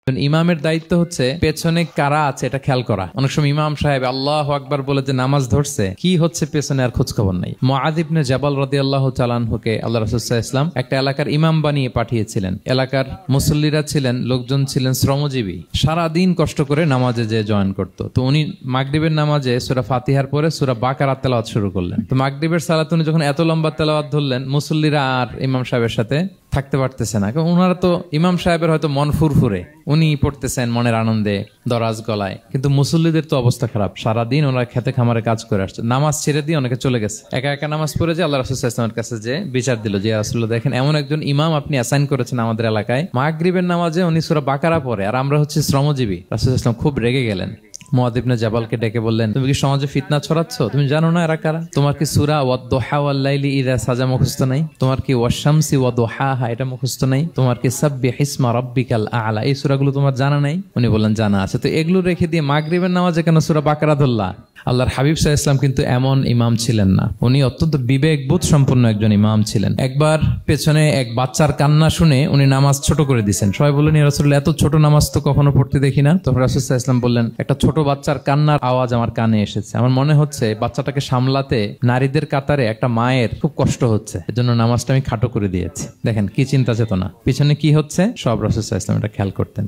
ইমামের দায়িত্ব হচ্ছে পেছনে কারা আছে এটা খেয়াল করা। অনেক সময় ইমাম সাহেব আল্লাহু আকবার বলে যে নামাজ ধরছে, কি হচ্ছে পেছনে আর খোঁজ খবর নাই। মুআয ইবনে জাবাল রাদিয়াল্লাহু তাআলা আনহুকে আল্লাহ রাসূল সাল্লাল্লাহু আলাইহি ওয়াসাল্লাম একটা এলাকার ইমাম বানিয়ে পাঠিয়েছিলেন। এলাকার মুসল্লিরা ছিলেন, লোকজন ছিলেন শ্রমজীবী, সারা দিন কষ্ট করে নামাজে যে জয়েন করত। তো উনি মাগরিবের নামাজে সূরা ফাতিহার পরে সূরা বাকারা তেলাওয়াত শুরু করলেন। তো মাগরিবের সালাতে উনি যখন এত লম্বা তেলাওয়াত ধরলেন, মুসল্লিরা আর ইমাম সাহেবের সাথে থাকতে পারতেছে না, কারণ ওনারা তো ইমাম সাহেবের হয়তো মন ফুরফুরে, উনি পড়তেছেন মনের আনন্দে দরাজ গলায়, কিন্তু মুসল্লিদের তো অবস্থা খারাপ। সারাদিন ওনারা খেতে খামারে কাজ করে আসছে, নামাজ ছেড়ে দিয়ে অনেকে চলে গেছে, একা একা নামাজ পড়ে যে আল্লাহ রাসূল সাল্লাল্লাহু আলাইহি ওয়াসাল্লামের কাছে যে বিচার দিল যে রাসূলুল্লাহ দেখেন এমন একজন ইমাম আপনি অ্যাসাইন করেছেন আমাদের এলাকায়, মাগরিবের নামাজে উনি সূরা বাকারা পড়ে আর আমরা হচ্ছে শ্রমজীবী। রাসূল সাল্লাল্লাহু আলাইহি ওয়াসাল্লাম খুব রেগে গেলেন। মুআয ইবনে জাবালকে ডেকে বললেন, তুমি কি সমাজে ফিতনা ছড়াচ্ছ? তুমি জানো না এরা কারা? তোমার কি সূরা ওয়াদ-দুহা ওয়াল-লাইলি ইযা সাজা মুখস্থ নাই? তোমার কি ওয়াশ-শামসি ওয়া-দুহাহা এটা মুখস্থ নাই? তোমার কি সাব্বিহিসমা রাব্বিকাল আ'লা এই সূরাগুলো তোমার জানা নাই? উনি বললেন জানা আছে। তো এগুলো রেখে দিয়ে মাগরিবের নামাজে কেন সূরা বাকারা ধরলা? আল্লাহর হাবিব সাল্লাল্লাহু আলাইহি ওয়াসাল্লাম কিন্তু এমন ইমাম ছিলেন না, উনি অত্যন্ত বিবেকবোধ সম্পন্ন একজন ইমাম ছিলেন। একবার পেছনে এক বাচ্চার কান্না শুনে উনি নামাজ ছোট করে দিয়েছেন। সবাই বললেন, ইয়া রাসূলুল্লাহ এত ছোট নামাজ তো কখনো পড়তে দেখি না। তখন রাসূল সাল্লাল্লাহু আলাইহি ওয়াসাল্লাম বললেন, একটা ছোট বাচ্চার কান্নার আওয়াজ আমার কানে এসেছে, আমার মনে হচ্ছে বাচ্চাটাকে সামলাতে নারীদের কাতারে একটা মায়ের খুব কষ্ট হচ্ছে, এজন্য নামাজটা আমি খাটো করে দিয়েছি। দেখেন কি চিন্তা চেতনা, পিছনে কি হচ্ছে সব রাসূল সাল্লাল্লাহু আলাইহি ওয়াসাল্লাম এটা খেয়াল করতেন।